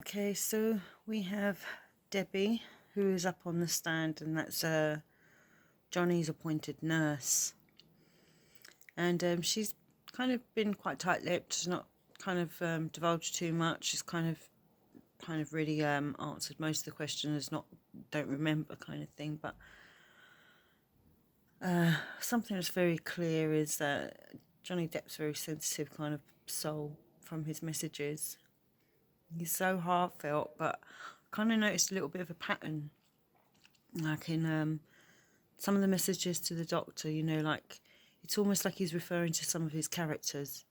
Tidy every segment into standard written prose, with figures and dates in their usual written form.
Okay, so we have Debbie, who is up on the stand, and that's Johnny's appointed nurse. And she's kind of been quite tight-lipped. She's not kind of divulged too much. She's kind of really answered most of the questions, not don't remember kind of thing. But something that's very clear is that Johnny Depp's a very sensitive kind of soul from his messages. He's so heartfelt, but I kind of noticed a little bit of a pattern, like in some of the messages to the doctor. Like it's almost like he's referring to some of his characters,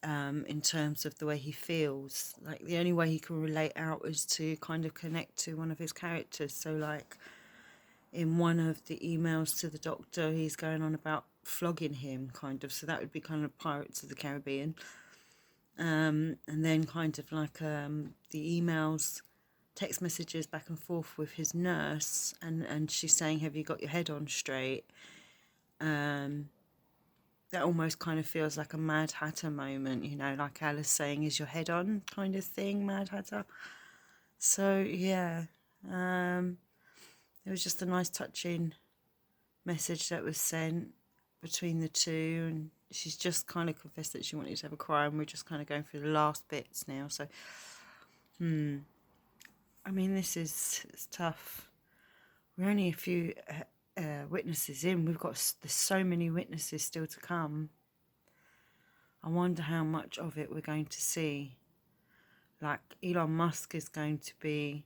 in terms of the way he feels. Like the only way he can relate out is to kind of connect to one of his characters. So like in one of the emails to the doctor, he's going on about flogging him, kind of. So that would be kind of Pirates of the Caribbean. And then kind of like the emails, text messages back and forth with his nurse, and she's saying, "Have you got your head on straight?" That almost kind of feels like a Mad Hatter moment, like Alice saying, "Is your head on?" kind of thing, Mad Hatter. So yeah, it was just a nice touching message that was sent between the two, and she's just kind of confessed that she wanted to have a cry, and we're just kind of going through the last bits now. So I mean, it's tough. We're only a few witnesses in. There's so many witnesses still to come. I wonder how much of it we're going to see. Like Elon Musk is going to be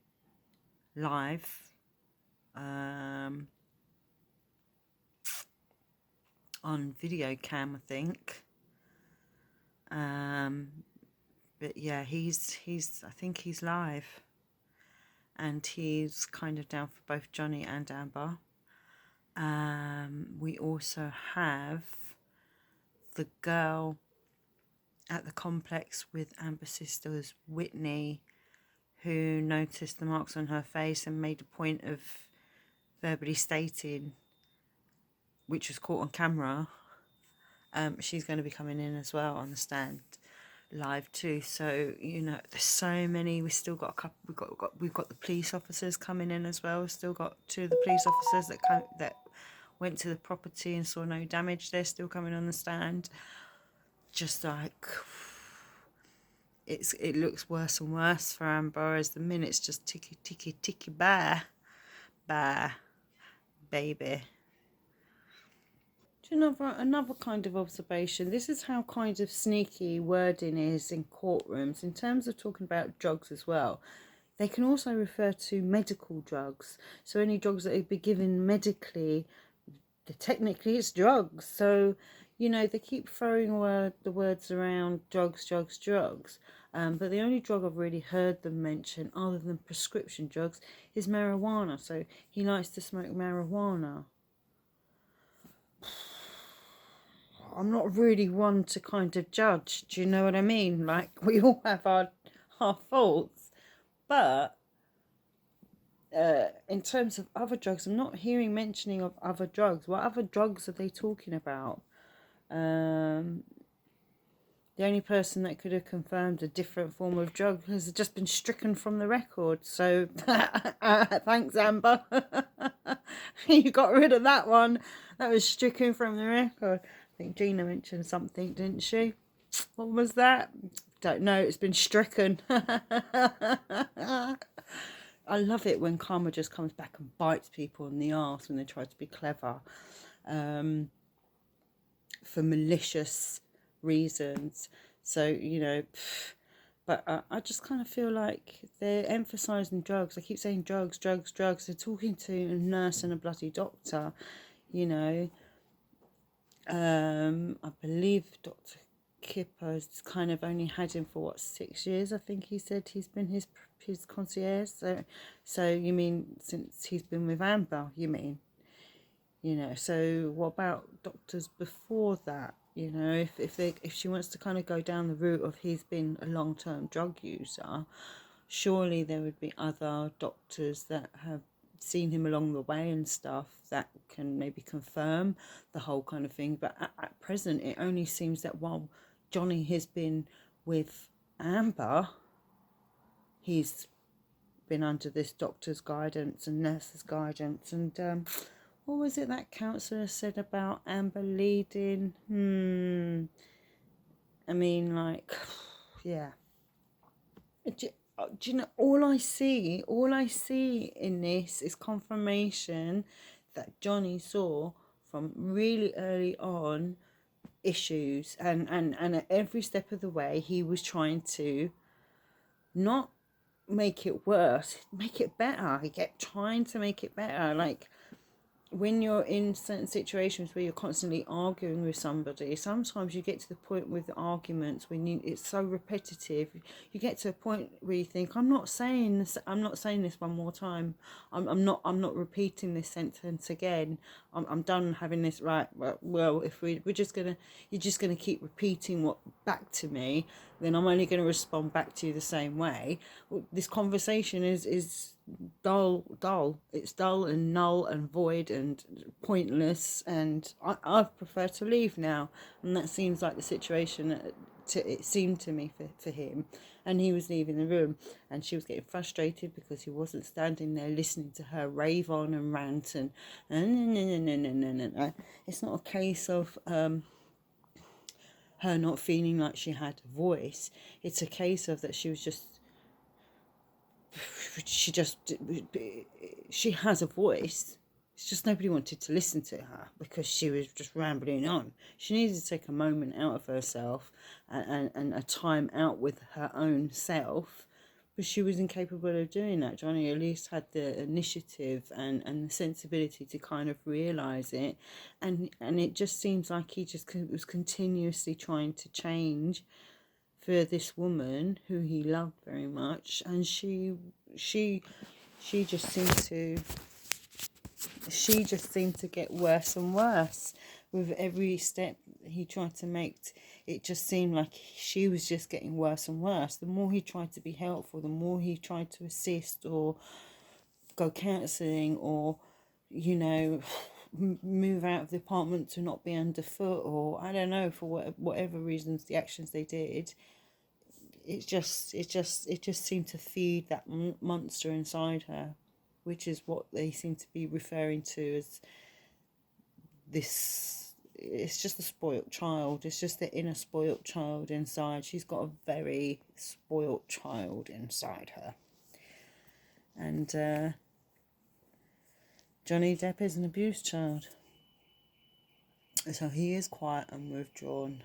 live on video cam, I think. But yeah, he's I think he's live, and he's kind of down for both Johnny and Amber. We also have the girl at the complex with Amber's sisters, Whitney, who noticed the marks on her face and made a point of verbally stating, which was caught on camera. She's going to be coming in as well on the stand live too. So there's so many. We still got a couple. We've got the police officers coming in as well. We've still got two of the police officers that went to the property and saw no damage. They're still coming on the stand. Just like it looks worse and worse for Amber as the minutes just ticky by, baby. Another kind of observation. This is how kind of sneaky wording is in courtrooms in terms of talking about drugs as well. They can also refer to medical drugs. So any drugs that would be given medically, technically it's drugs. So they keep throwing the words around, drugs. But the only drug I've really heard them mention, other than prescription drugs, is marijuana. So he likes to smoke marijuana. I'm not really one to kind of judge. Do you know what I mean? Like, we all have our faults. But in terms of other drugs, I'm not hearing mentioning of other drugs. What other drugs are they talking about? The only person that could have confirmed a different form of drug has just been stricken from the record. So thanks, Amber. You got rid of that one. That was stricken from the record. I think Gina mentioned something, didn't she? What was that? Don't know. It's been stricken. I love it when karma just comes back and bites people in the arse when they try to be clever, for malicious reasons. So but I just kind of feel like they're emphasising drugs. They keep saying drugs. They're talking to a nurse and a bloody doctor. I believe Dr. Kipper's kind of only had him for 6 years. I think he said he's been his concierge. So you mean since he's been with Amber? You mean? So what about doctors before that? If she wants to kind of go down the route of he's been a long-term drug user, surely there would be other doctors that have seen him along the way and stuff that can maybe confirm the whole kind of thing. But at present, it only seems that while Johnny has been with Amber, he's been under this doctor's guidance and nurse's guidance. And what was it that counsellor said about Amber leading? I mean, like, yeah. Do you know, all I see in this is confirmation that Johnny saw from really early on issues, and at every step of the way he was trying to not make it worse, make it better. He kept trying to make it better. Like, when you're in certain situations where you're constantly arguing with somebody, sometimes you get to the point with the arguments when it's so repetitive, you get to a point where you think, I'm not saying this one more time. I'm not repeating this sentence again. I'm done having this right. Well, if you're just gonna keep repeating what back to me, then I'm only going to respond back to you the same way. This conversation is dull. It's dull and null and void and pointless, and I prefer to leave now. And that seems like the situation it seemed to me for him. And he was leaving the room, and she was getting frustrated because he wasn't standing there listening to her rave on and rant and it's not a case of her not feeling like she had a voice. It's a case of that she has a voice. It's just nobody wanted to listen to her because she was just rambling on. She needed to take a moment out of herself and a time out with her own self, but she was incapable of doing that. Johnny at least had the initiative and the sensibility to kind of realise it, and it just seems like he just was continuously trying to change for this woman who he loved very much, and she just seemed to get worse and worse with every step he tried to make. It just seemed like she was just getting worse and worse. The more he tried to be helpful, the more he tried to assist or go counselling or, you know, move out of the apartment to not be underfoot, or I don't know, for whatever reasons, the actions they did. It just seemed to feed that monster inside her, which is what they seem to be referring to as this. It's just a spoilt child. It's just the inner spoilt child inside. She's got a very spoilt child inside her. And Johnny Depp is an abused child. So he is quiet and withdrawn.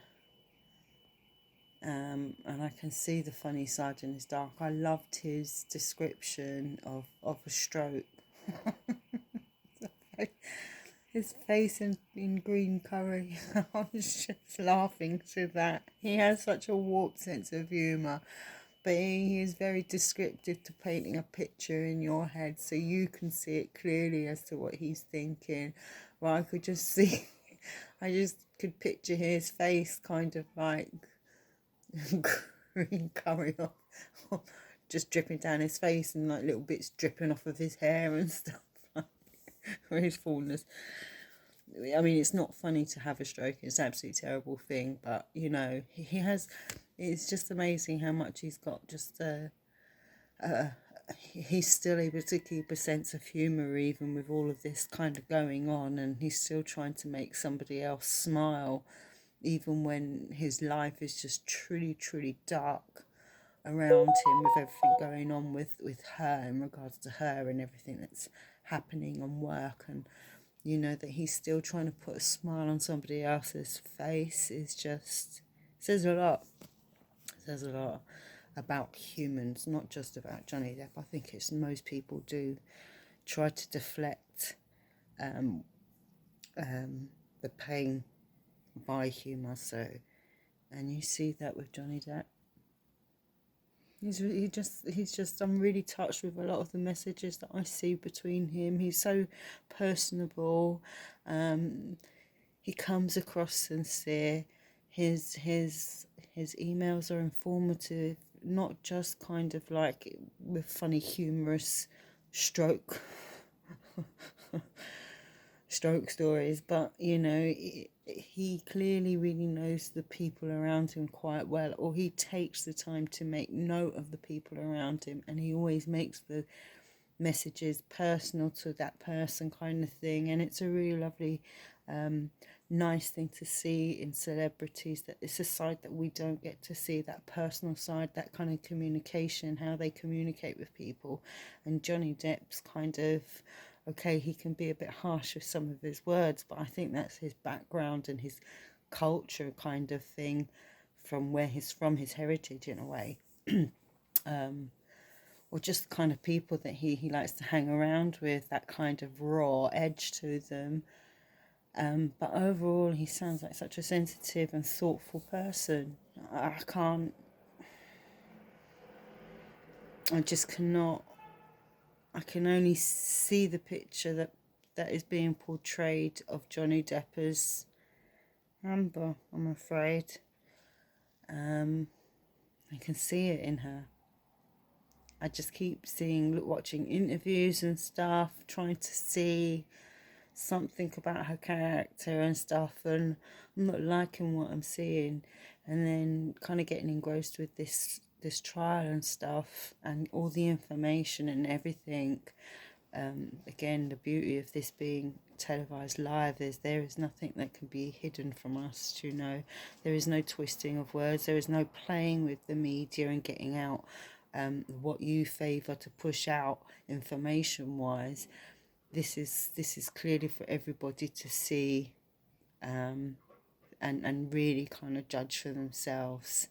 And I can see the funny side in his dark. I loved his description of a stroke. His face in green curry. I was just laughing to that. He has such a warped sense of humour, but he is very descriptive to painting a picture in your head so you can see it clearly as to what he's thinking. Well, I could just see, I just could picture his face kind of like green curry off, just dripping down his face and like little bits dripping off of his hair and stuff. Or his fullness. I mean, it's not funny to have a stroke. It's an absolutely terrible thing, but you know, he has. It's just amazing how much he's got. Just he's still able to keep a sense of humour even with all of this kind of going on, and he's still trying to make somebody else smile, even when his life is just truly dark around him, with everything going on with her in regards to her and everything that's happening on work. And you know that he's still trying to put a smile on somebody else's face is just says a lot about humans, not just about Johnny Depp. I think it's most people do try to deflect the pain by humour. So, and you see that with Johnny Depp. He's just I'm really touched with a lot of the messages that I see between him. He's so personable. He comes across sincere. His emails are informative, not just kind of like with funny humorous stroke stroke stories, but he clearly really knows the people around him quite well, or he takes the time to make note of the people around him, and he always makes the messages personal to that person, kind of thing. And it's a really lovely, nice thing to see in celebrities, that it's a side that we don't get to see, that personal side, that kind of communication, how they communicate with people. And Johnny Depp's kind of, okay, he can be a bit harsh with some of his words, but I think that's his background and his culture, kind of thing, from where he's from, his heritage in a way. Or just the kind of people that he likes to hang around with, that kind of raw edge to them. But overall, he sounds like such a sensitive and thoughtful person. I just cannot, I can only see the picture that is being portrayed of Johnny Depp as Amber, I'm afraid. I can see it in her. I just keep watching interviews and stuff, trying to see something about her character and stuff, and I'm not liking what I'm seeing. And then kind of getting engrossed with this trial and stuff, and all the information and everything. Again, the beauty of this being televised live is there is nothing that can be hidden from us. There is no twisting of words, there is no playing with the media and getting out what you favour to push out information wise. This is clearly for everybody to see, and really kind of judge for themselves.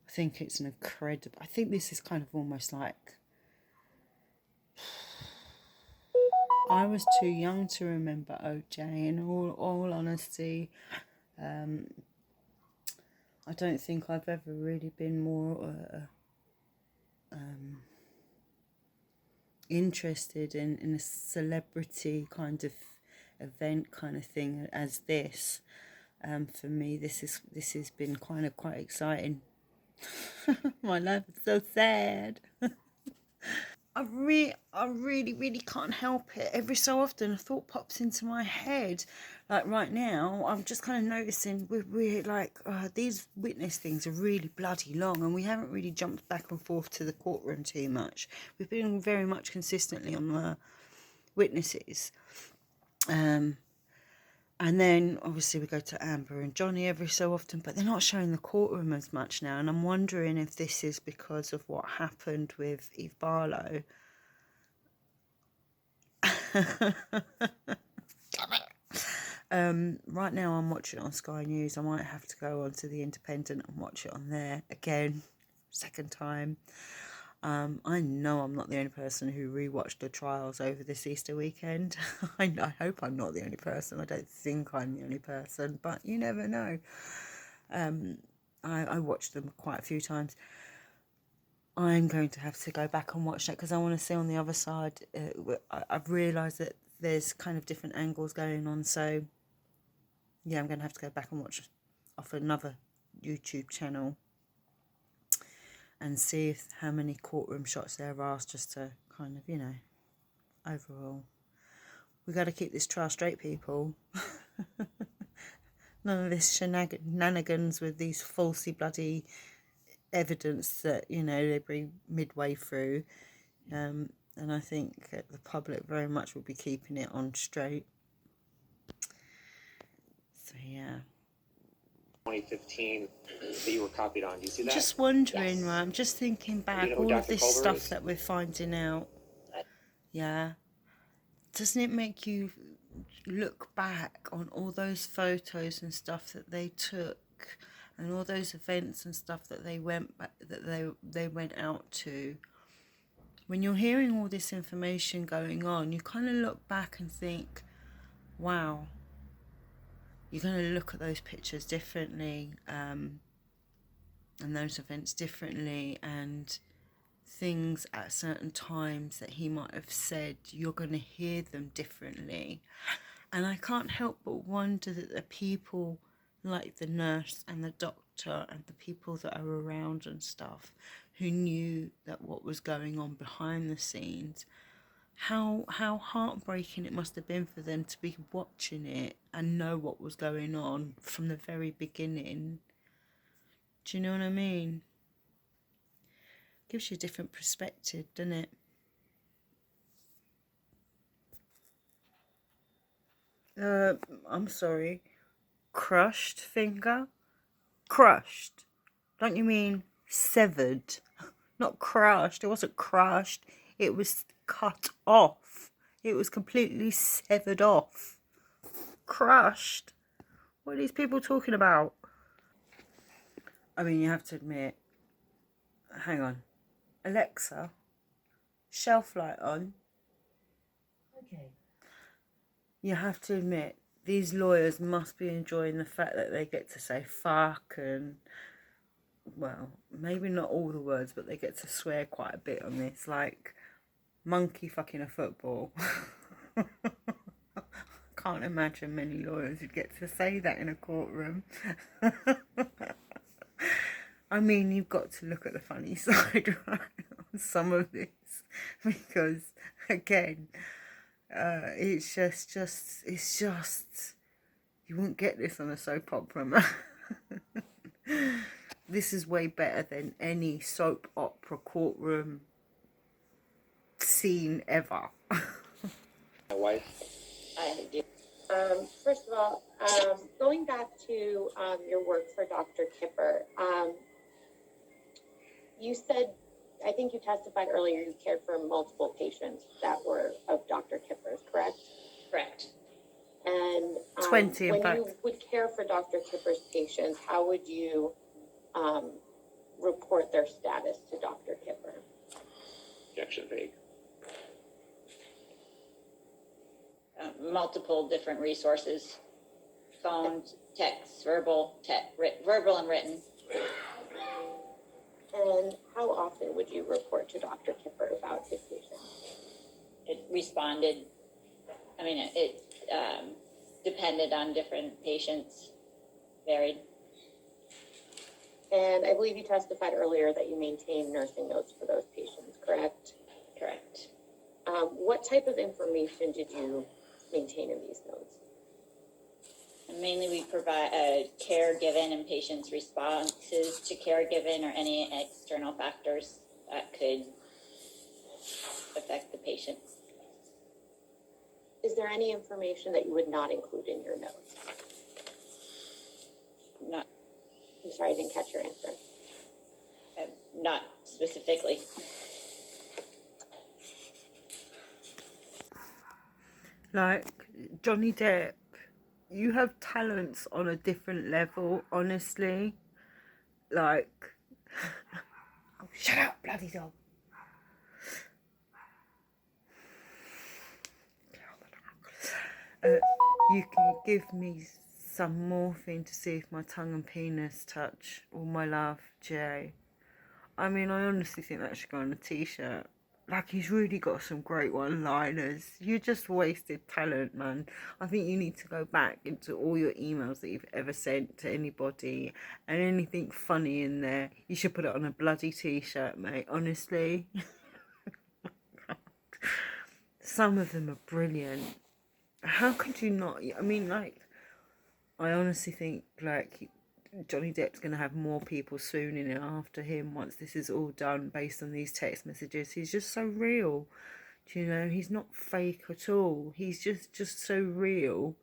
I think it's an incredible, I think this is kind of almost like, I was too young to remember OJ, in all honesty. I don't think I've ever really been more interested in a celebrity kind of event kind of thing as this. For me, this has been kind of quite exciting. My life is so sad. I really, really can't help it. Every so often, a thought pops into my head. Like right now, I'm just kind of noticing we're like, these witness things are really bloody long, and we haven't really jumped back and forth to the courtroom too much. We've been very much consistently on the witnesses. And then obviously we go to Amber and Johnny every so often, but they're not showing the courtroom as much now. And I'm wondering if this is because of what happened with Eve Barlow. Right now I'm watching it on Sky News. I might have to go on to the Independent and watch it on there again, second time. I know I'm not the only person who rewatched the trials over this Easter weekend. I hope I'm not the only person. I don't think I'm the only person, but you never know. I watched them quite a few times. I'm going to have to go back and watch that because I want to see on the other side. I've realised that there's kind of different angles going on, so yeah, I'm going to have to go back and watch off another YouTube channel and see how many courtroom shots there are, just to kind of, overall. We got to keep this trial straight, people. None of this shenanigans with these falsy bloody evidence that, they bring midway through. And I think the public very much will be keeping it on straight. So, yeah. 2015 that you were copied on. Do you see that? Just wondering, yes. Right? I'm just thinking back, all of this stuff is? That we're finding out. Yeah. Doesn't it make you look back on all those photos and stuff that they took, and all those events and stuff that they went out to? When you're hearing all this information going on, you kind of look back and think, wow. You're going to look at those pictures differently, and those events differently, and things at certain times that he might have said, you're going to hear them differently. And I can't help but wonder that the people like the nurse and the doctor and the people that are around and stuff, who knew that what was going on behind the scenes, how heartbreaking it must have been for them to be watching it and know what was going on from the very beginning. Do you know what I mean? Gives you a different perspective, doesn't it? I'm sorry. Crushed finger? Crushed. Don't you mean severed? Not crushed. It wasn't crushed. It was cut off. It was completely severed off. Crushed. What are these people talking about? I mean, you have to admit. Hang on. Alexa, shelf light on. Okay. You have to admit, these lawyers must be enjoying the fact that they get to say fuck and, well, maybe not all the words, but they get to swear quite a bit on this. Like, monkey fucking a football. Can't imagine many lawyers who'd get to say that in a courtroom. I mean, you've got to look at the funny side, right, on some of this, because again, it's just you wouldn't get this on a soap opera. This is way better than any soap opera courtroom scene ever. My wife. I do. First of all, going back to your work for Dr. Kipper, you said, I think you testified earlier, you cared for multiple patients that were of Dr. Kipper's, correct? Correct. And 20, in when fact. you would care for Dr. Kipper's patients, how would you report their status to Dr. Kipper? Objection vague. Multiple different resources, phone, text, verbal and written. And how often would you report to Dr. Kipper about his patients? It responded. I mean, it depended on different patients, varied. And I believe you testified earlier that you maintain nursing notes for those patients, correct? Correct. What type of information did you maintain in these notes? And mainly we provide care given and patients' responses to care given or any external factors that could affect the patient. Is there any information that you would not include in your notes? Not, I'm sorry, I didn't catch your answer. not specifically. Like, Johnny Depp, you have talents on a different level, honestly. Like, oh, shut up, bloody dog. You can give me some morphine to see if my tongue and penis touch. All my love, Jay. I mean, I honestly think that should go on a t-shirt. Like, he's really got some great one-liners. You just wasted talent, man. I think you need to go back into all your emails that you've ever sent to anybody, and anything funny in there, you should put it on a bloody t-shirt, mate, honestly. Some of them are brilliant. How could you not? I mean, like, I honestly think, like, Johnny Depp's going to have more people swooning in after him once this is all done based on these text messages. He's just so real. Do you know? He's not fake at all. He's just so real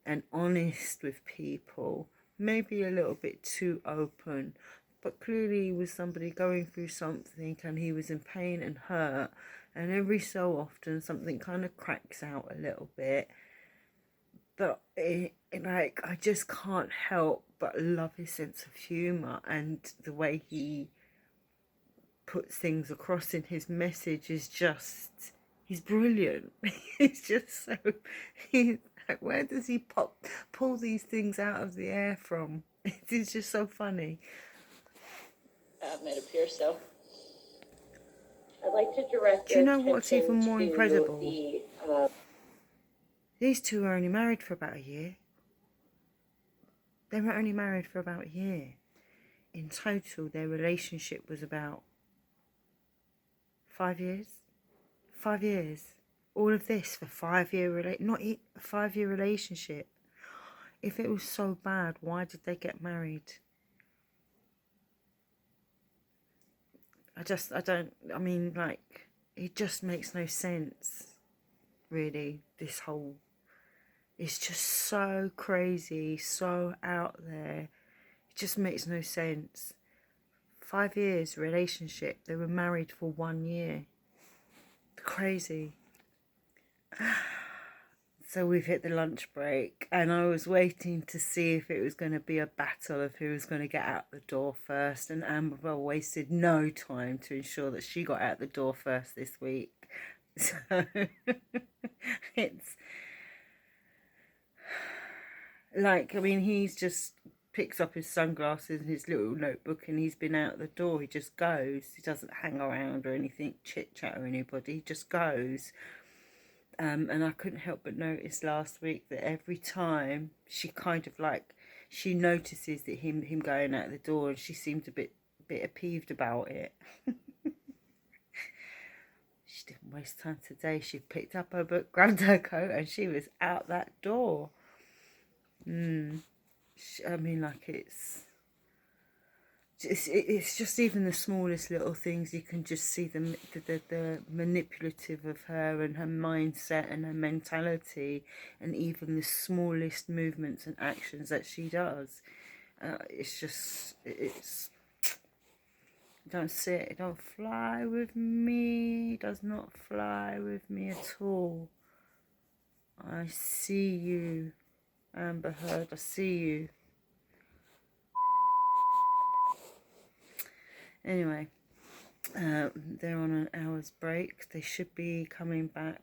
and honest with people. Maybe a little bit too open. But clearly he was somebody going through something and he was in pain and hurt. And every so often something kind of cracks out a little bit. But like, I just can't help but love his sense of humour, and the way he puts things across in his message is just, he's brilliant. He's just so, he's like, where does he pull these things out of the air from? It's just so funny. It appears so. I'd like to direct Do you your know what's attention even more to incredible? the, These two were only married for about a year. They were only married for about a year. In total, their relationship was about 5 years. 5 years. all of this for 5 year not a 5 year relationship. If it was so bad, why did they get married? I mean, like, it just makes no sense, really. This whole, it's just so crazy, so out there. It just makes no sense. 5 years relationship, they were married for 1 year. Crazy. So we've hit the lunch break, and I was waiting to see if it was going to be a battle of who was going to get out the door first, and Amber wasted no time to ensure that she got out the door first this week. So it's like, I mean, he's just picks up his sunglasses and his little notebook, and he's been out the door. He just goes. He doesn't hang around or anything, chit chat or anybody. He just goes. And I couldn't help but notice last week that every time she kind of like, she notices that him going out the door, and she seemed a bit peeved about it. She didn't waste time today. She picked up her book, grabbed her coat, and she was out that door. I mean, like, it's just even the smallest little things. You can just see the manipulative of her and her mindset and her mentality, and even the smallest movements and actions that she does. It's don't sit, it don't fly with me. It does not fly with me at all. I see you, Amber Heard. I see you. Anyway, they're on an hour's break. They should be coming back,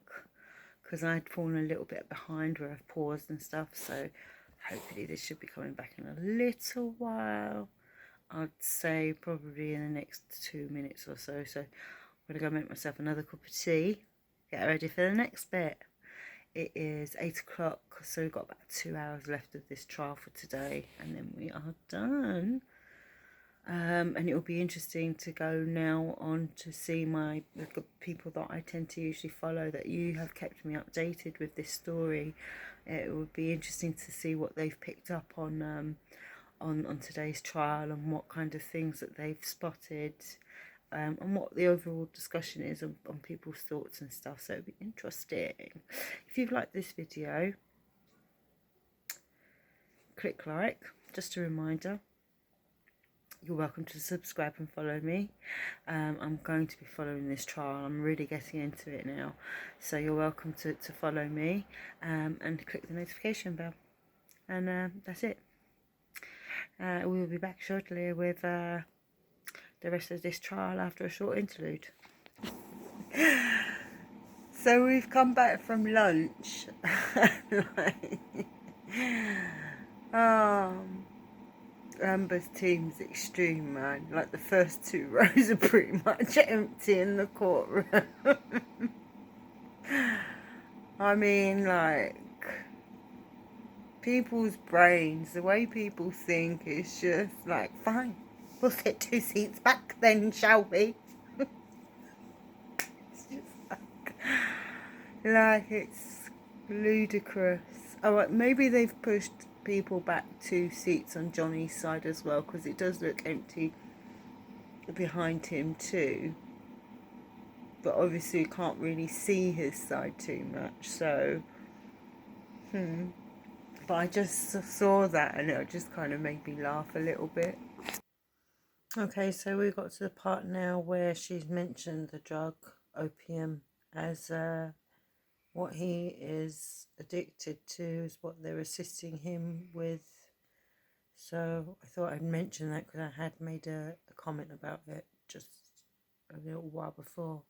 because I'd fallen a little bit behind where I've paused and stuff. So hopefully they should be coming back in a little while. I'd say probably in the next 2 minutes or so. So I'm going to go make myself another cup of tea, get ready for the next bit. It is 8 o'clock, so we've got about 2 hours left of this trial for today, and then we are done. And it will be interesting to go now on to see the people that I tend to usually follow, that you have kept me updated with this story. It would be interesting to see what they've picked up on today's trial, and what kind of things that they've spotted, and what the overall discussion is on people's thoughts and stuff. So it'll be interesting. If you've liked this video, click like. Just a reminder, you're welcome to subscribe and follow me. I'm going to be following this trial. I'm really getting into it now. So you're welcome to follow me, and click the notification bell. And that's it. We'll be back shortly with the rest of this trial after a short interlude. So we've come back from lunch. Amber's team's extreme, man. Like, the first 2 rows are pretty much empty in the courtroom. I mean, like, people's brains, the way people think is just like, fine, we'll sit 2 seats back then, shall we? It's just like it's ludicrous. Oh, right, maybe they've pushed people back 2 seats on Johnny's side as well, because it does look empty behind him too, but obviously you can't really see his side too much. So but I just saw that, and it just kind of made me laugh a little bit. Okay, so we got to the part now where she's mentioned the drug opium as what he is addicted to, is what they're assisting him with. So I thought I'd mention that, because I had made a comment about it just a little while before,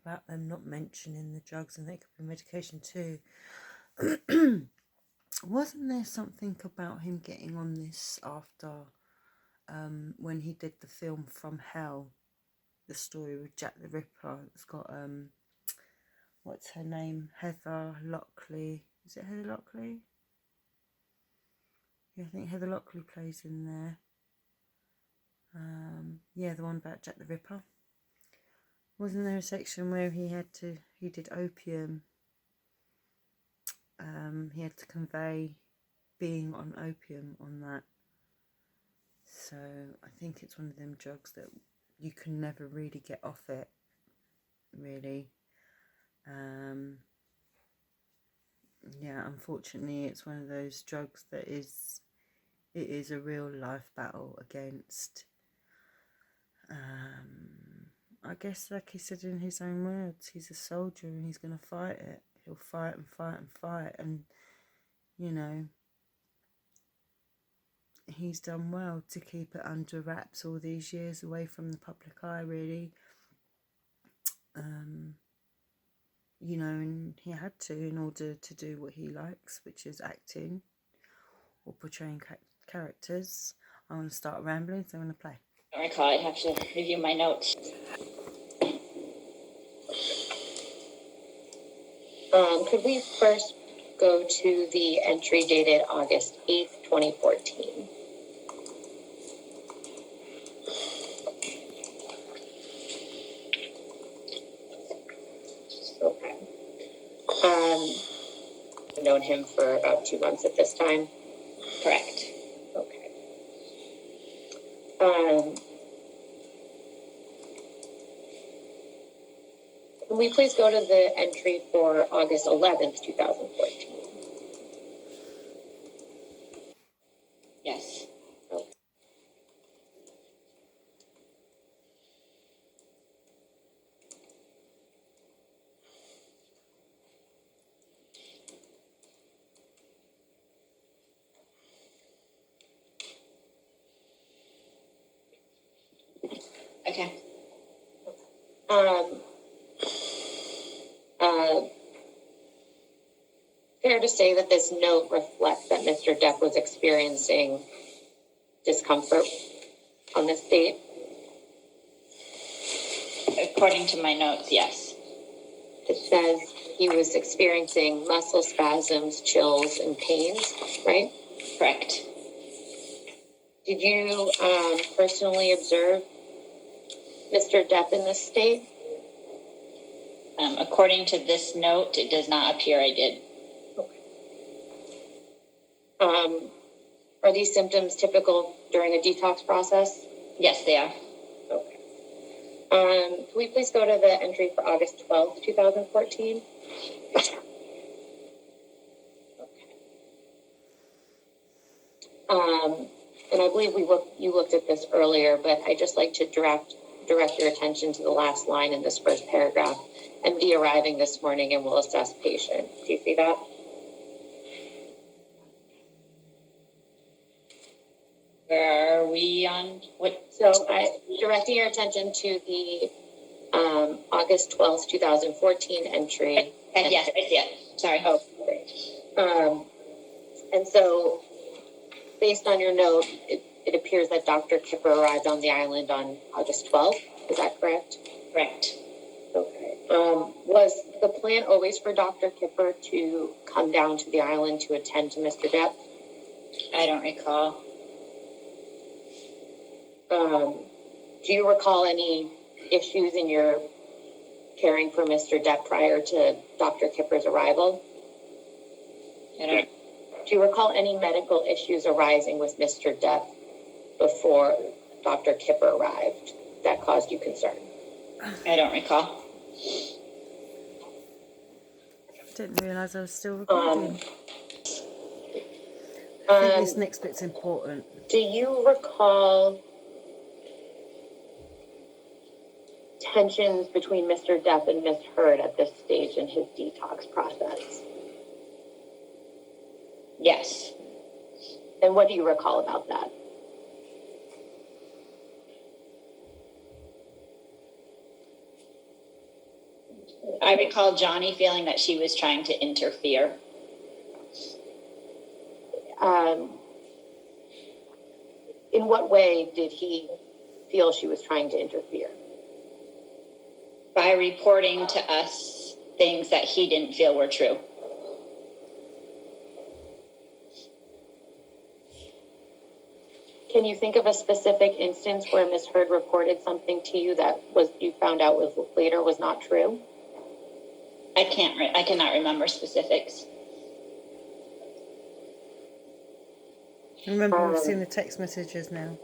about them not mentioning the drugs, and they could be medication too. Wasn't there something about him getting on this after when he did the film From Hell, the story with Jack the Ripper? It's got what's her name, Heather Lockley. Is it Heather Lockley? Yeah, I think Heather Lockley plays in there. Yeah, the one about Jack the Ripper. Wasn't there a section where he he did opium. He had to convey being on opium on that. So I think it's one of them drugs that you can never really get off it, really. Yeah, unfortunately, it's one of those drugs that it is a real life battle against. I guess, like he said in his own words, he's a soldier and he's going to fight it. He'll fight and fight and fight, and you know, he's done well to keep it under wraps all these years, away from the public eye, really. You know, and he had to in order to do what he likes, which is acting or portraying characters. I want to start rambling, so I'm going to play. I don't recall. I have to review my notes. Could we first go to the entry dated August 8th, 2014? Okay. I've known him for about 2 months at this time. Correct. Okay. Can we please go to the entry for August 11th, 2014? Yes. Okay. Fair to say that this note reflects that Mr. Depp was experiencing discomfort on this date? According to my notes, yes. It says he was experiencing muscle spasms, chills, and pains, right? Correct. Did you personally observe Mr. Depp in this state? According to this note, it does not appear I did. Are these symptoms typical during a detox process? Yes, they are. Okay. Can we please go to the entry for August 12th, 2014? Okay. And I believe you looked at this earlier, but I'd just like to direct your attention to the last line in this first paragraph. MD arriving this morning and will assess patient. Do you see that? Where are we on? What? So directing your attention to the August 12th, 2014 entry. Yes, I see it. Sorry. Oh, great. And so, based on your note, it appears that Dr. Kipper arrived on the island on August 12th. Is that correct? Correct. Okay. Was the plan always for Dr. Kipper to come down to the island to attend to Mr. Depp? I don't recall. Do you recall any issues in your caring for Mr. Depp prior to Dr. Kipper's arrival? I don't. Do you recall any medical issues arising with Mr. Depp before Dr. Kipper arrived that caused you concern? I don't recall. Didn't realise I was still recording. I think this next bit's important. Do you recall tensions between Mr. Depp and Ms. Heard at this stage in his detox process? Yes. And what do you recall about that? I recall Johnny feeling that she was trying to interfere. In what way did he feel she was trying to interfere? By reporting to us things that he didn't feel were true. Can you think of a specific instance where Ms. Heard reported something to you that you found out later was not true? I cannot remember specifics. Remember, we've seen the text messages now.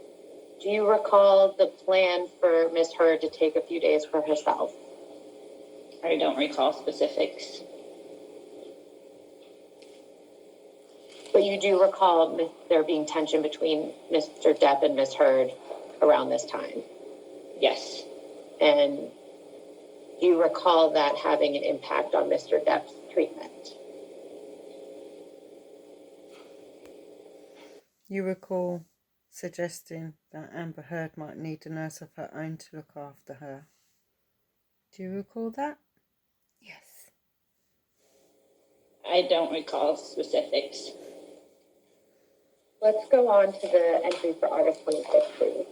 Do you recall the plan for Miss Heard to take a few days for herself? I don't recall specifics. But you do recall there being tension between Mr. Depp and Miss Heard around this time? Yes. And do you recall that having an impact on Mr. Depp's treatment? You recall suggesting that Amber Heard might need a nurse of her own to look after her. Do you recall that? Yes. I don't recall specifics. Let's go on to the entry for August 26th, please.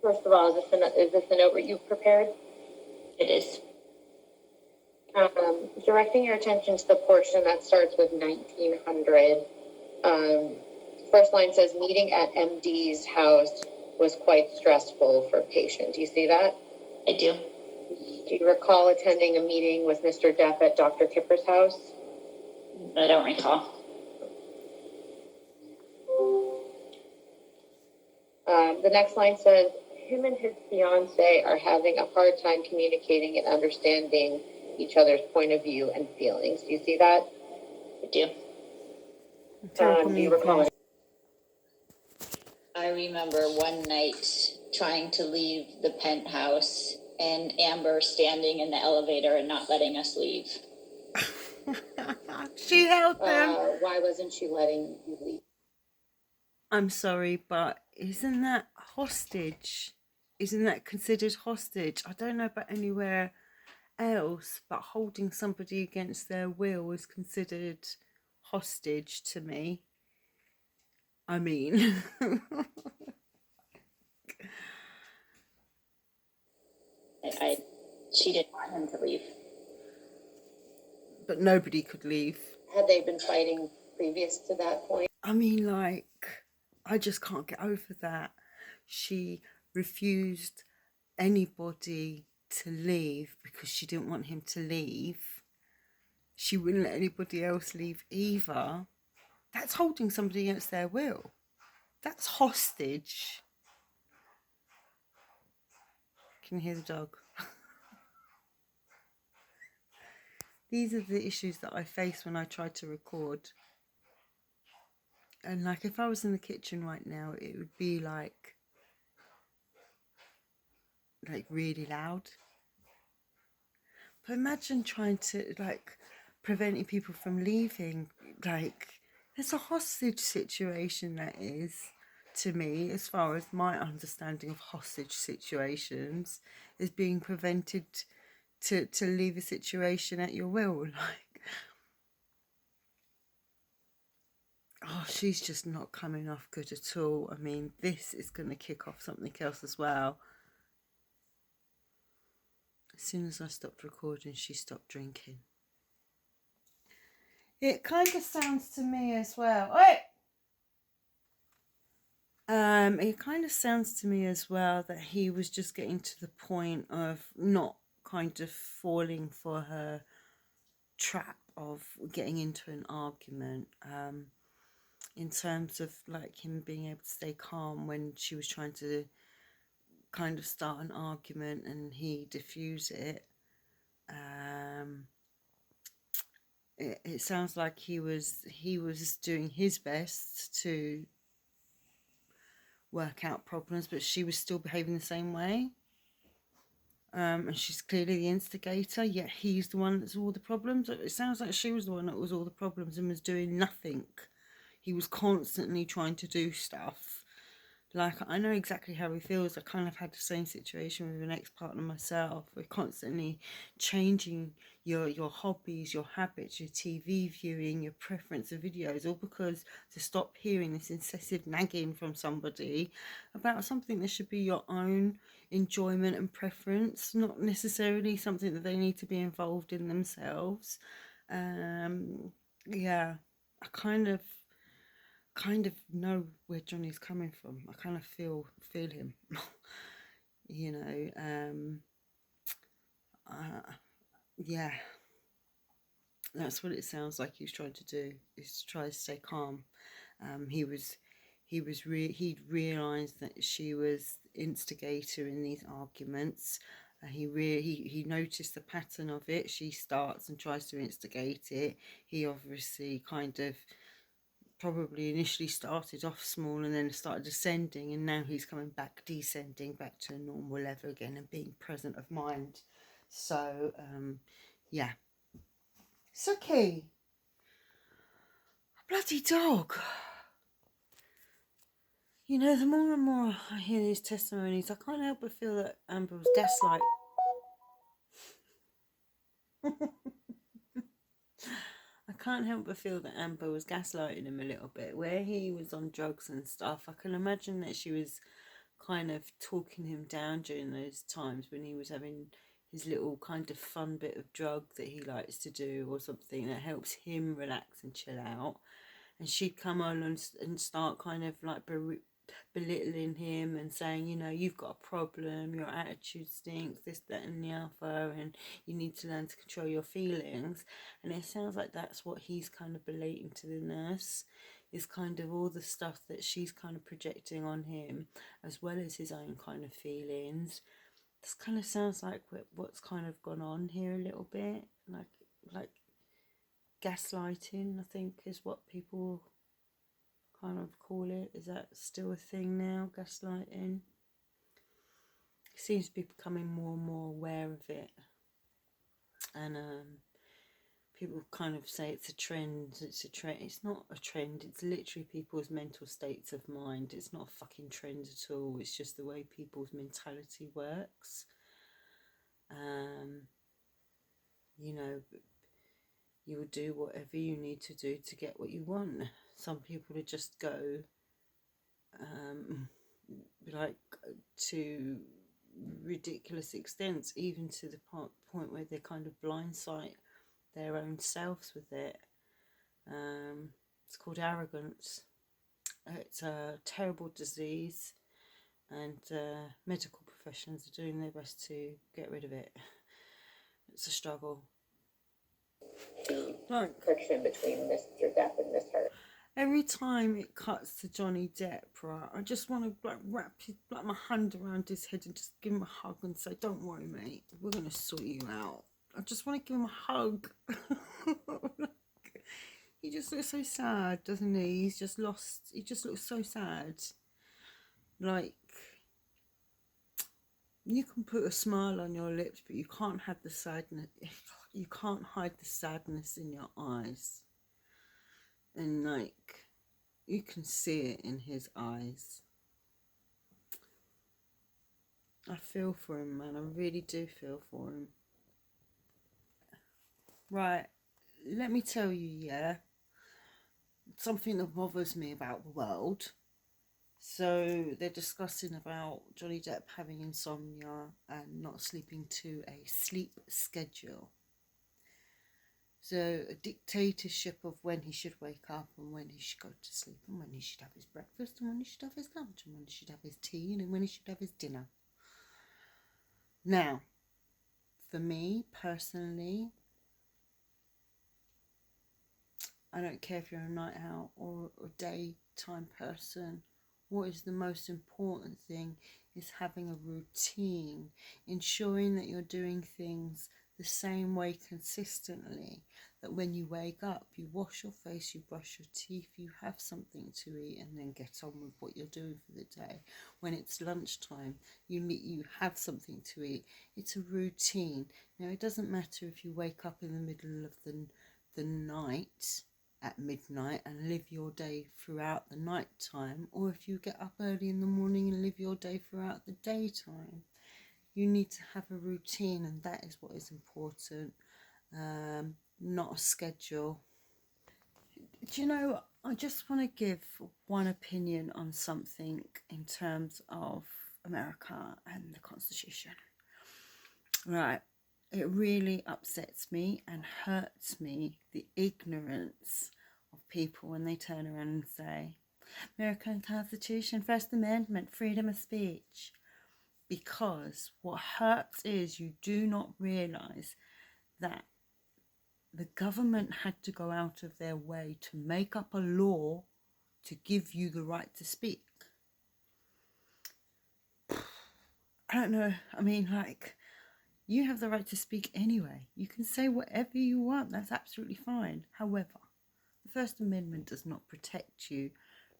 First of all, is this a note that you've prepared? It is. Directing your attention to the portion that starts with 1900. First line says, meeting at MD's house was quite stressful for patient. Do you see that? I do. Do you recall attending a meeting with Mr. Depp at Dr. Kipper's house? I don't recall. The next line says, him and his fiance are having a hard time communicating and understanding each other's point of view and feelings. Do you see that? I do. Do you recall it? I remember one night trying to leave the penthouse and Amber standing in the elevator and not letting us leave. She held them. Why wasn't she letting you leave? I'm sorry, but isn't that hostage? Isn't that considered hostage? I don't know about anywhere else, but holding somebody against their will is considered hostage to me. I mean, She didn't want him to leave. but nobody could leave. Had they been fighting previous to that point? I mean, like, I just can't get over that. She refused anybody to leave because she didn't want him to leave. She wouldn't let anybody else leave either. That's holding somebody against their will. That's hostage. Can you hear the dog? These are the issues that I face when I try to record. And like, if I was in the kitchen right now, it would be like really loud. But imagine trying to preventing people from leaving. There's a hostage situation, that is, to me, as far as my understanding of hostage situations, is being prevented to leave a situation at your will. Oh, she's just not coming off good at all. I mean, this is going to kick off something else as well. As soon as I stopped recording, she stopped drinking. It kind of sounds to me as well. It kind of sounds to me as well that he was just getting to the point of not kind of falling for her trap of getting into an argument. In terms of him being able to stay calm when she was trying to kind of start an argument and he diffuse it. It sounds like he was doing his best to work out problems, but she was still behaving the same way. And she's clearly the instigator, yet he's the one that's all the problems. It sounds like she was the one that was all the problems and was doing nothing. He was constantly trying to do stuff. I know exactly how he feels. I kind of had the same situation with an ex-partner myself. We're constantly changing your hobbies, your habits, your TV viewing, your preference of videos, all because to stop hearing this incessive nagging from somebody about something that should be your own enjoyment and preference, not necessarily something that they need to be involved in themselves. Yeah, I kind of know where Johnny's coming from. I kind of feel him. You know, yeah, that's what it sounds like he was trying to do, is to try to stay calm. He was he'd realised that she was the instigator in these arguments. He noticed the pattern of it. She starts and tries to instigate it. He obviously kind of probably initially started off small and then started descending, and now he's coming back, descending back to a normal level again and being present of mind. So yeah, it's okay. Bloody dog. You know, the more and more I hear these testimonies, I can't help but feel that Amber was gaslight. I can't help but feel that Amber was gaslighting him a little bit. Where he was on drugs and stuff, I can imagine that she was kind of talking him down during those times when he was having his little kind of fun bit of drug that he likes to do, or something that helps him relax and chill out. And she'd come on and start kind of like belittling him and saying, you know, you've got a problem, your attitude stinks, this, that, and the other, and you need to learn to control your feelings. And it sounds like that's what he's kind of relating to the nurse, is kind of all the stuff that she's kind of projecting on him, as well as his own kind of feelings. This kind of sounds like what's kind of gone on here a little bit, like gaslighting, I think, is what people kind of call it. Is that still a thing now, gaslighting? It seems to be becoming more and more aware of it, and people kind of say it's a trend. It's a trend. It's not a trend. It's literally people's mental states of mind. It's not a fucking trend at all. It's just the way people's mentality works. You know, you will do whatever you need to do to get what you want. Some people would just go like to ridiculous extents, even to the point where they kind of blindsight their own selves with it. It's called arrogance. It's a terrible disease, and medical professionals are doing their best to get rid of it. It's a struggle. Like, Friction between Mr. Depp and Miss Heard. every time it cuts to Johnny Depp, right, I just want to wrap my hand around his head and just give him a hug and say, "Don't worry, mate, we're gonna sort you out." I just want to give him a hug. He just looks so sad, doesn't he? He's just lost. He just looks so sad. Like, you can put a smile on your lips, but you can't have the sadness. You can't hide the sadness in your eyes. And like, you can see it in his eyes. I feel for him, man. I really do feel for him. Right, let me tell you, yeah, something that bothers me about the world. So they're discussing about Johnny Depp having insomnia and not sleeping to a sleep schedule. So a dictatorship of when he should wake up and when he should go to sleep and when he should have his breakfast and when he should have his lunch and when he should have his tea and when he should have his dinner. Now, for me personally, I don't care if you're a night out or a daytime person. What is the most important thing is having a routine, ensuring that you're doing things the same way consistently, that when you wake up, you wash your face, you brush your teeth, you have something to eat, and then get on with what you're doing for the day. When it's lunchtime, you have something to eat. It's a routine. Now, it doesn't matter if you wake up in the middle of the night at midnight and live your day throughout the night time, or if you get up early in the morning and live your day throughout the daytime. You need to have a routine, and that is what is important, not a schedule. Do you know, I just want to give one opinion on something in terms of America and the Constitution. Right, it really upsets me and hurts me, the ignorance of people when they turn around and say, American Constitution, First Amendment, freedom of speech. Because what hurts is you do not realise that the government had to go out of their way to make up a law to give you the right to speak. I don't know. I mean, like, you have the right to speak anyway. You can say whatever you want. That's absolutely fine. However, the First Amendment does not protect you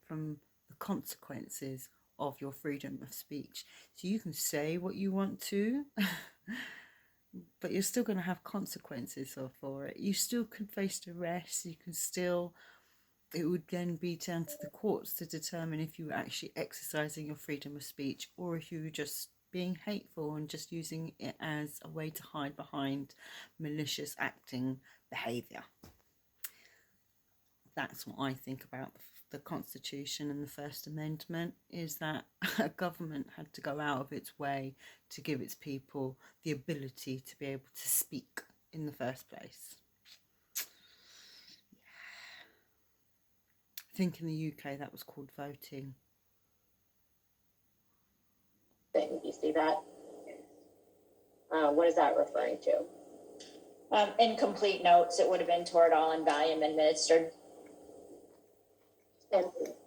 from the consequences of your freedom of speech. So you can say what you want to, but you're still going to have consequences for it. You still can face arrest. You can still, it would then be down to the courts to determine if you were actually exercising your freedom of speech or if you were just being hateful and just using it as a way to hide behind malicious acting behaviour. That's what I think about the Constitution and the First Amendment, is that a government had to go out of its way to give its people the ability to be able to speak in the first place. I think in the UK that was called voting. Thing, you see that? What is that referring to? Incomplete notes, it would have been toward all in volume administered. And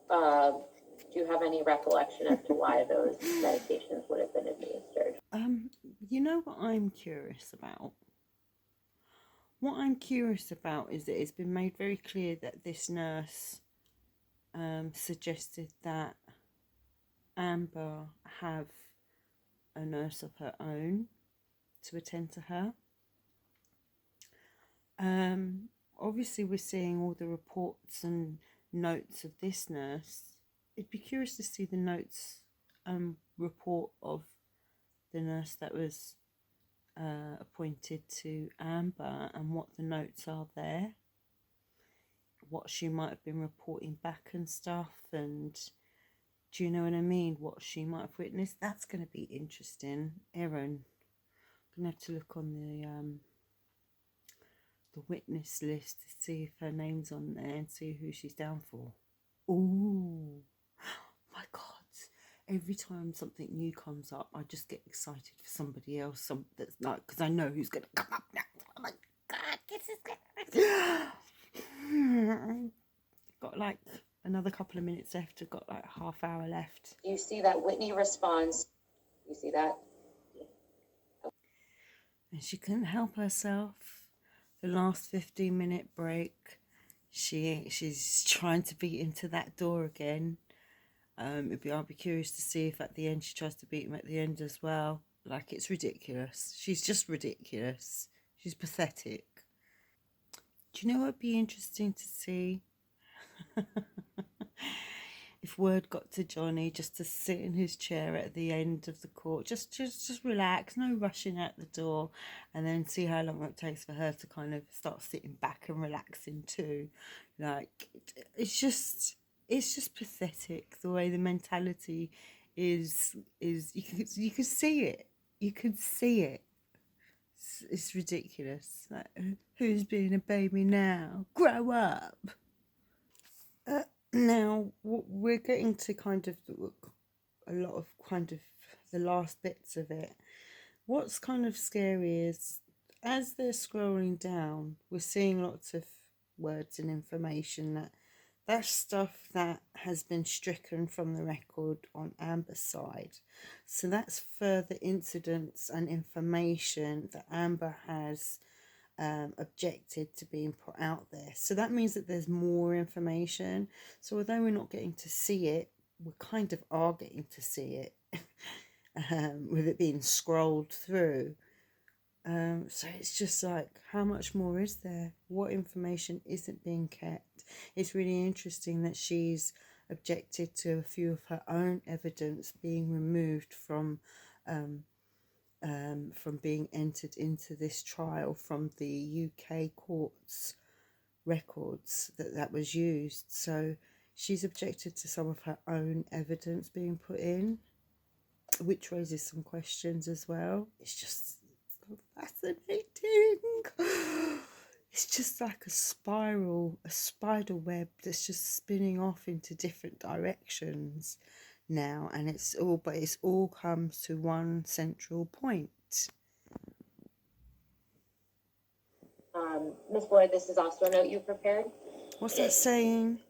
do you have any recollection as to why those medications would have been administered? You know what I'm curious about? What I'm curious about is that it's been made very clear that this nurse suggested that Amber have a nurse of her own to attend to her. Obviously we're seeing all the reports and notes of this nurse. It'd be curious to see the notes report of the nurse that was appointed to Amber and what the notes are there, what she might have been reporting back and stuff, and do you know what I mean, what she might have witnessed. That's going to be interesting. Erin, I'm going to have to look on the witness list to see if her name's on there and see who she's down for. Oh my god, every time something new comes up I just get excited for somebody else, that's like, because I know who's going to come up next. Oh my god, this is good. Got like another couple of minutes left. I've got like half hour left. You see that Whitney responds, you see that? And she couldn't help herself. The last 15-minute break, she's trying to beat him to that door again. I'll be curious to see if at the end she tries to beat him at the end as well. Like, it's ridiculous. She's just ridiculous. She's pathetic. Do you know what would be interesting to see? If word got to Johnny just to sit in his chair at the end of the court, just relax, no rushing out the door, and then see how long it takes for her to kind of start sitting back and relaxing too. Like, it's just pathetic the way the mentality is. You can see it. You can see it. It's ridiculous. Like, who's being a baby now? Grow up. Now we're getting to kind of a lot of kind of the last bits of it. What's kind of scary is as they're scrolling down, we're seeing lots of words and information that's stuff that has been stricken from the record on Amber's side. So that's further incidents and information that Amber has objected to being put out there. So that means that there's more information. So although we're not getting to see it, we kind of are getting to see it with it being scrolled through. So it's just like, how much more is there? What information isn't being kept? It's really interesting that she's objected to a few of her own evidence being removed from being entered into this trial from the UK courts records that was used. So she's objected to some of her own evidence being put in, which raises some questions as well. It's just, so fascinating. It's just like a spiral, a spider web that's just spinning off into different directions now, and it's all comes to one central point. Ms. Boyd, this is also a note you prepared. What's that saying?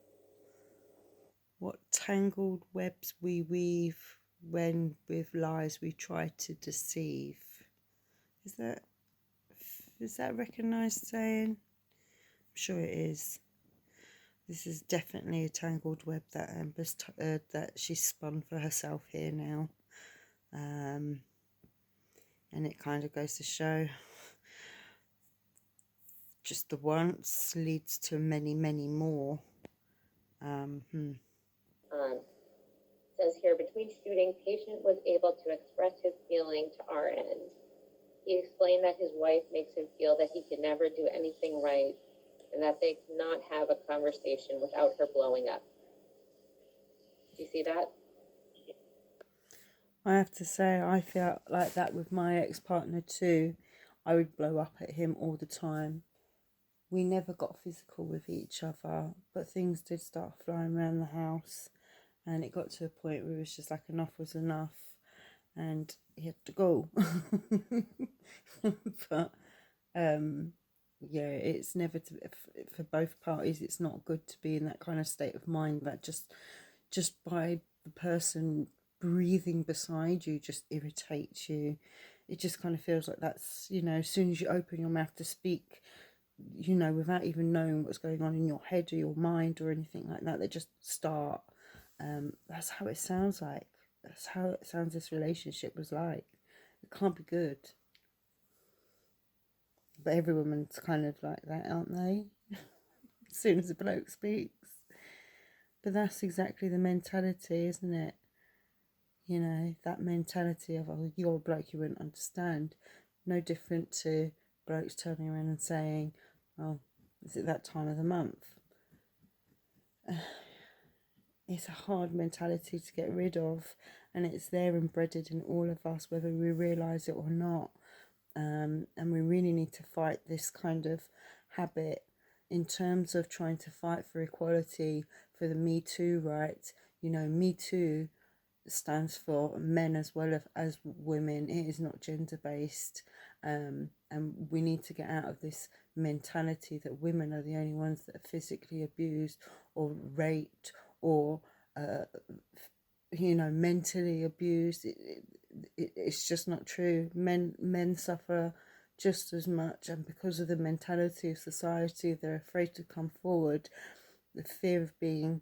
What tangled webs we weave when with lies we try to deceive. Is that a recognised saying? I'm sure it is. This is definitely a tangled web that Amber's that she's spun for herself here now, and it kind of goes to show just the once leads to many, many more. Says here, between shooting, patient was able to express his feeling to our end. He explained that his wife makes him feel that he can never do anything right and that they cannot have a conversation without her blowing up. Do you see that? I have to say, I felt like that with my ex-partner too. I would blow up at him all the time. We never got physical with each other, but things did start flying around the house, and it got to a point where it was just like enough was enough, and he had to go. But yeah, it's never for both parties. It's not good to be in that kind of state of mind that just by the person breathing beside you just irritates you. It just kind of feels like that's, as soon as you open your mouth to speak, without even knowing what's going on in your head or your mind or anything like that, they just start. That's how it sounds like. That's how it sounds this relationship was like. It can't be good. But every woman's kind of like that, aren't they? As soon as a bloke speaks. But that's exactly the mentality, isn't it? That mentality of, oh, you're a bloke, you wouldn't understand. No different to blokes turning around and saying, oh, is it that time of the month? It's a hard mentality to get rid of, and it's there embedded in all of us, whether we realise it or not. And we really need to fight this kind of habit in terms of trying to fight for equality, for the Me Too right. Me Too stands for men as well as women. It is not gender based, and we need to get out of this mentality that women are the only ones that are physically abused or raped or mentally abused. It's just not true. Men suffer just as much, and because of the mentality of society, they're afraid to come forward. The fear of being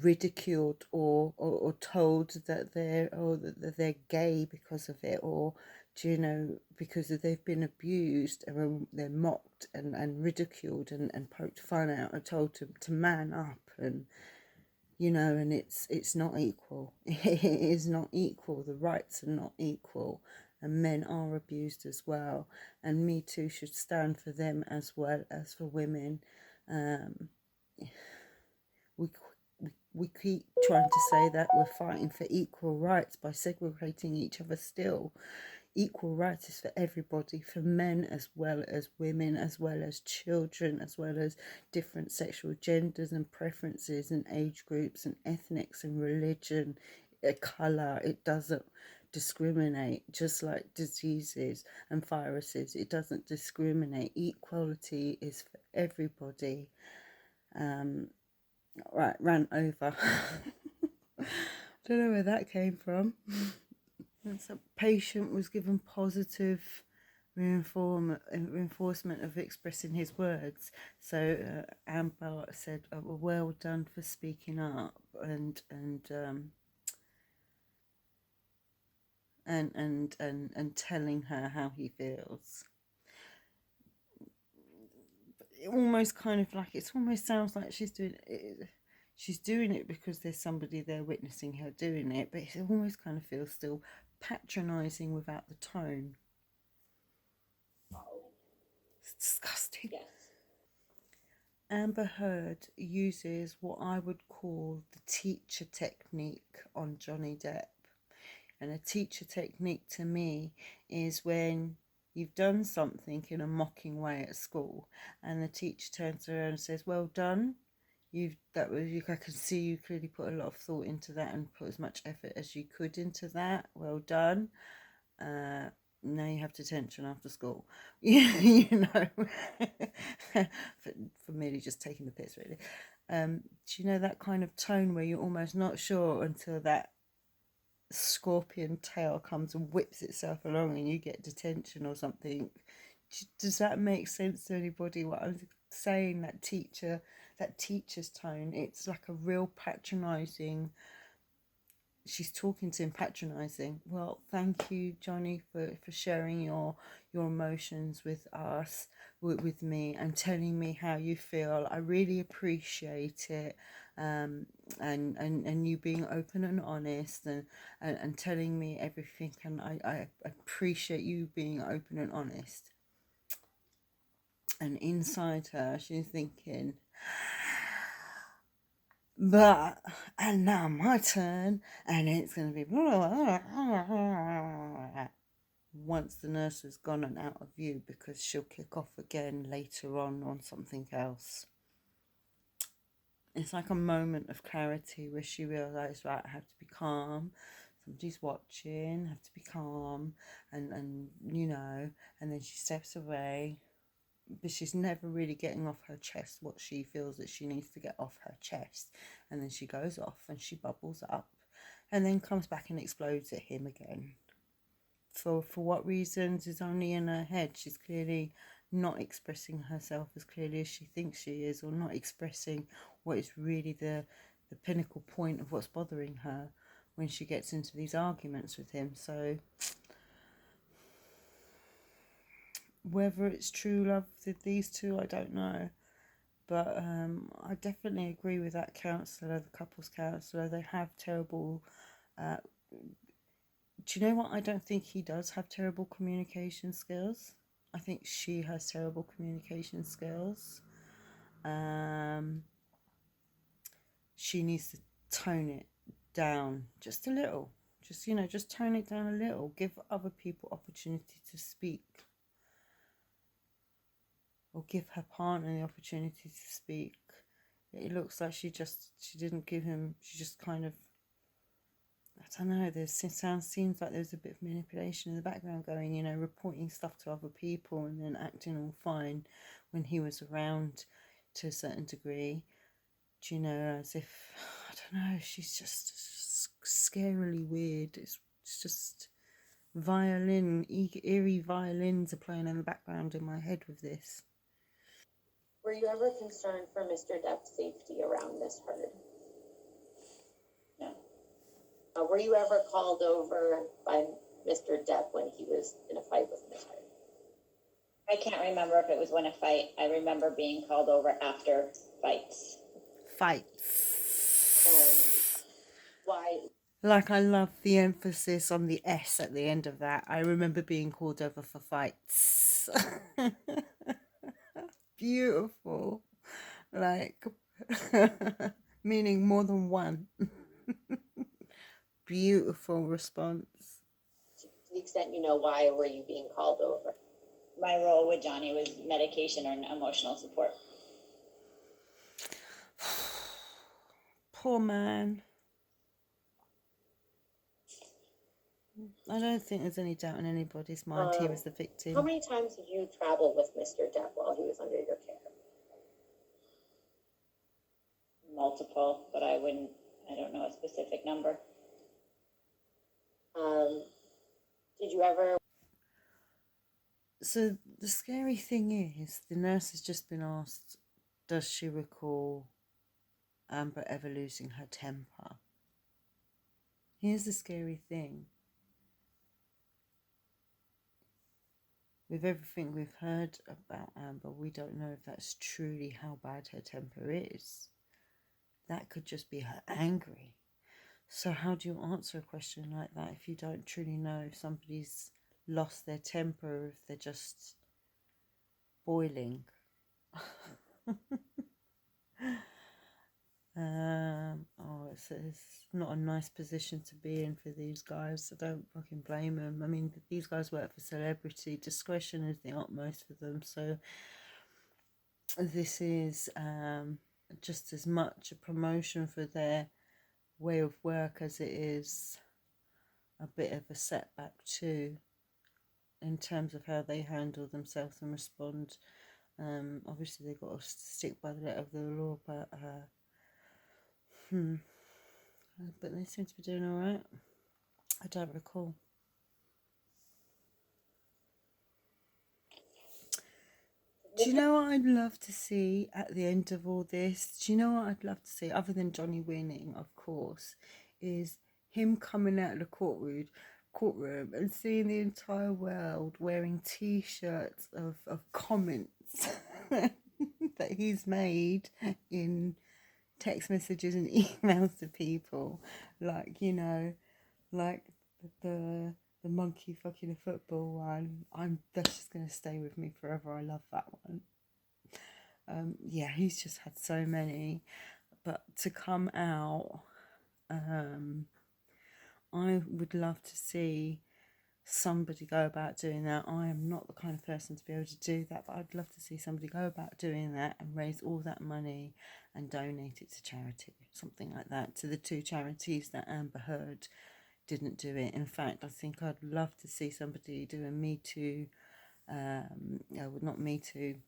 ridiculed or told that they're gay because of it, or because they've been abused, and they're mocked and ridiculed and poked fun out and told to man up, and and it's not equal. It is not equal. The rights are not equal, and men are abused as well, and Me Too should stand for them as well as for women. We keep trying to say that we're fighting for equal rights by segregating each other still. Equal rights is for everybody, for men as well as women, as well as children, as well as different sexual genders and preferences and age groups and ethnics and religion, colour. It doesn't discriminate, just like diseases and viruses. It doesn't discriminate. Equality is for everybody. Right, ran over. Don't know where that came from. So patient was given positive reinforcement of expressing his words. So Amber said, well done for speaking up and telling her how he feels. It almost kind of like, it almost sounds like she's doing it because there's somebody there witnessing her doing it, but it almost kind of feels still patronising without the tone. It's disgusting. Yes. Amber Heard uses what I would call the teacher technique on Johnny Depp. And a teacher technique to me is when you've done something in a mocking way at school and the teacher turns around and says, well done. I can see you clearly put a lot of thought into that and put as much effort as you could into that. Well done. Now you have detention after school. you know, for merely just taking the piss, really. Do you know that kind of tone where you're almost not sure until that scorpion tail comes and whips itself along and you get detention or something? Does that make sense to anybody? What I'm saying, that teacher's tone, it's like a real patronizing. She's talking to him patronizing. Well, thank you, Johnny, for sharing your emotions with us, with me, and telling me how you feel. I really appreciate it. And you being open and honest and telling me everything, and I appreciate you being open and honest. And inside her, she's thinking, but, and now my turn, and it's going to be once the nurse has gone and out of view, because she'll kick off again later on something else. It's like a moment of clarity where she realised, right, I have to be calm. Somebody's watching, I have to be calm, and and then she steps away. But she's never really getting off her chest what she feels that she needs to get off her chest. And then she goes off and she bubbles up and then comes back and explodes at him again. For what reasons is only in her head. She's clearly not expressing herself as clearly as she thinks she is, or not expressing what is really the pinnacle point of what's bothering her when she gets into these arguments with him. So whether it's true love with these two, I don't know. But I definitely agree with that counsellor, the couples counsellor. They have terrible... do you know what? I don't think he does have terrible communication skills. I think she has terrible communication skills. She needs to tone it down just a little. Just tone it down a little. Give other people opportunity to speak. Or give her partner the opportunity to speak. It looks like she didn't give him, she just kind of, I don't know, seems like there's a bit of manipulation in the background going, reporting stuff to other people and then acting all fine when he was around to a certain degree. As if, I don't know, she's just scarily weird. It's just eerie violins are playing in the background in my head with this. Were you ever concerned for Mr. Depp's safety around this herd? No. Were you ever called over by Mr. Depp when he was in a fight with Ms. Hurd? I can't remember if it was when a fight. I remember being called over after fights. Why? Like, I love the emphasis on the S at the end of that. I remember being called over for fights. Beautiful. Like, meaning more than one. Beautiful response. To the extent you know, why were you being called over? My role with Johnny was medication or emotional support. Poor man. I don't think there's any doubt in anybody's mind he was the victim. How many times did you travel with Mr. Depp while he was under your care? Multiple, but I don't know a specific number. Did you ever... So the scary thing is, the nurse has just been asked, does she recall Amber ever losing her temper? Here's the scary thing. With everything we've heard about Amber, we don't know if that's truly how bad her temper is. That could just be her angry. So how do you answer a question like that if you don't truly know if somebody's lost their temper, or if they're just boiling? Oh, it's it's not a nice position to be in for these guys. I don't fucking blame them. I mean, these guys work for celebrity. Discretion is the utmost for them. So this is just as much a promotion for their way of work as it is a bit of a setback too, in terms of how they handle themselves and respond. Obviously they've got to stick by the letter of the law, but they seem to be doing all right. I don't recall. Do you know what I'd love to see at the end of all this? Do you know what I'd love to see, other than Johnny winning, of course, is him coming out of the courtroom and seeing the entire world wearing T-shirts of comments that he's made in text messages and emails to people, like, you know, like the monkey fucking a football one. That's just gonna stay with me forever. I love that one. Yeah, he's just had so many, but to come out, I would love to see somebody go about doing that. I am not the kind of person to be able to do that, but I'd love to see somebody go about doing that and raise all that money and donate it to charity, something like that, to the 2 charities that Amber Heard didn't do it. In fact, I think I'd love to see somebody do a Me Too, not Me Too,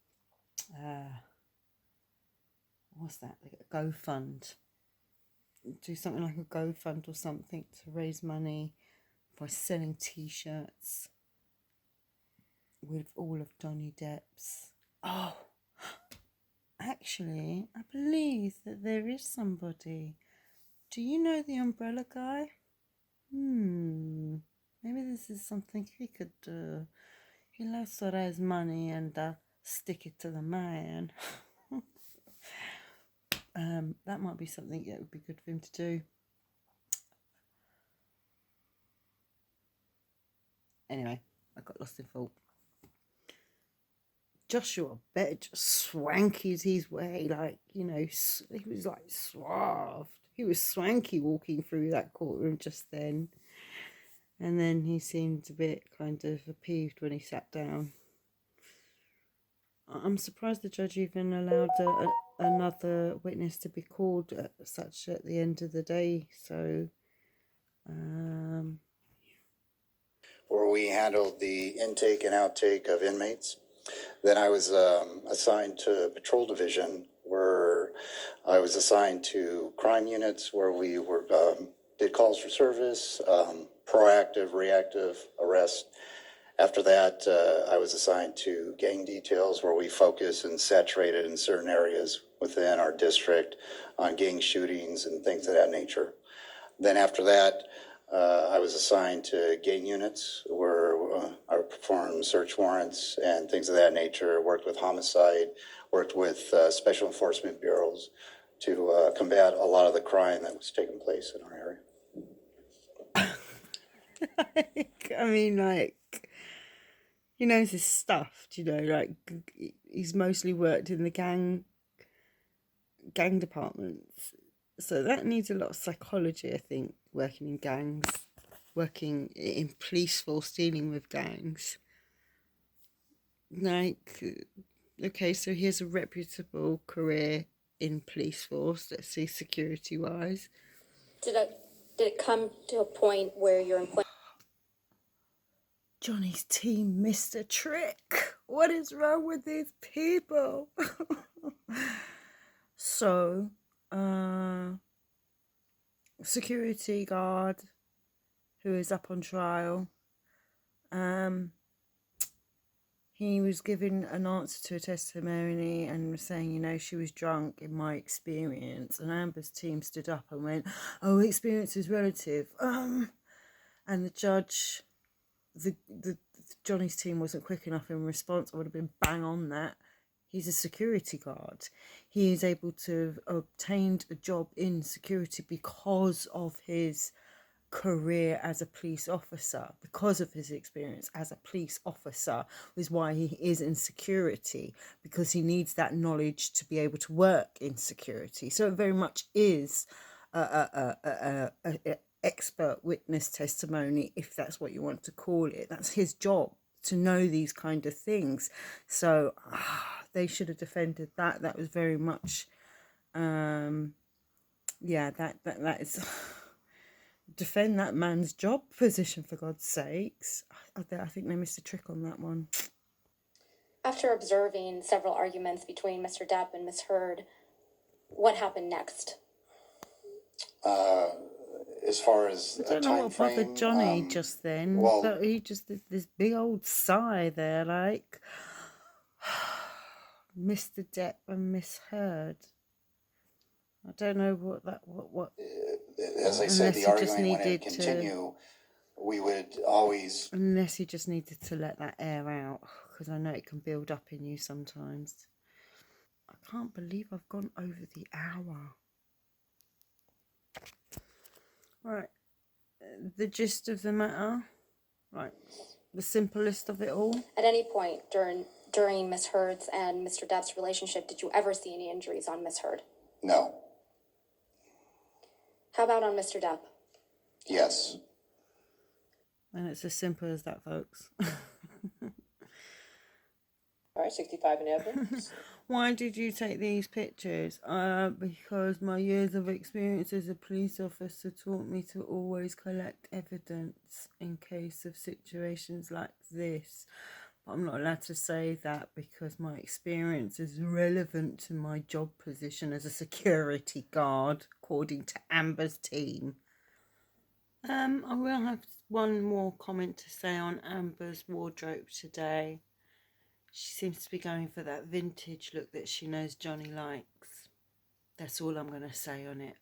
what's that, a GoFund, do something like a GoFund or something to raise money by selling T-shirts with all of Johnny Depp's. Oh, actually, I believe that there is somebody. Do you know the umbrella guy? Maybe this is something he could do. He loves to raise money and stick it to the man. That might be something that would be good for him to do. Anyway, I got lost in thought. Joshua Bett just swankied his way, like, you know, he was like suave. He was swanky walking through that courtroom just then. And then he seemed a bit kind of peeved when he sat down. I'm surprised the judge even allowed another witness to be called at the end of the day. So, where we handled the intake and outtake of inmates. Then I was assigned to patrol division, where I was assigned to crime units, where we were did calls for service, proactive, reactive arrest. After that, I was assigned to gang details, where we focus and saturated in certain areas within our district on gang shootings and things of that nature. Then after that, I was assigned to gang units, where I performed search warrants and things of that nature, worked with homicide, worked with special enforcement bureaus to combat a lot of the crime that was taking place in our area. I mean, like, he knows his stuff, you know, like, he's mostly worked in the gang departments. So that needs a lot of psychology, I think, working in gangs, working in police force, dealing with gangs. Like, okay, so he has a reputable career in police force, let's say security-wise. Did it come to a point where your employment... Johnny's team missed a trick. What is wrong with these people? So, security guard who is up on trial, he was giving an answer to a testimony and was saying, you know, she was drunk in my experience. And Amber's team stood up and went, oh, experience is relative. And the judge, the Johnny's team wasn't quick enough in response. I would have been bang on that. He's a security guard. He is able to have obtained a job in security because of his career as a police officer, because of his experience as a police officer, is why he is in security, because he needs that knowledge to be able to work in security. So it very much is expert witness testimony, if that's what you want to call it. That's his job to know these kind of things. So they should have defended that. That was very much, yeah, that is defend that man's job position, for God's sakes. I think they missed a trick on that one. After observing several arguments between Mr. Depp and Ms. Heard, what happened next? As far as I don't know what bothered Johnny just then, well, but he just did this big old sigh there, like Mr. Depp and Miss Heard. I don't know what. As I said, the Unless he just argument when it needed to. continue, we would always. Unless he just needed to let that air out, because I know it can build up in you sometimes. I can't believe I've gone over the hour. Right, the gist of the matter, right, the simplest of it all. At any point during Ms. Heard's and Mr. Depp's relationship, did you ever see any injuries on Ms. Heard? No. How about on Mr. Depp? Yes. And it's as simple as that, folks. All right, 65 in evidence. Why did you take these pictures? Because my years of experience as a police officer taught me to always collect evidence in case of situations like this. But I'm not allowed to say that because my experience is relevant to my job position as a security guard, according to Amber's team. I will have one more comment to say on Amber's wardrobe today. She seems to be going for that vintage look that she knows Johnny likes. That's all I'm going to say on it.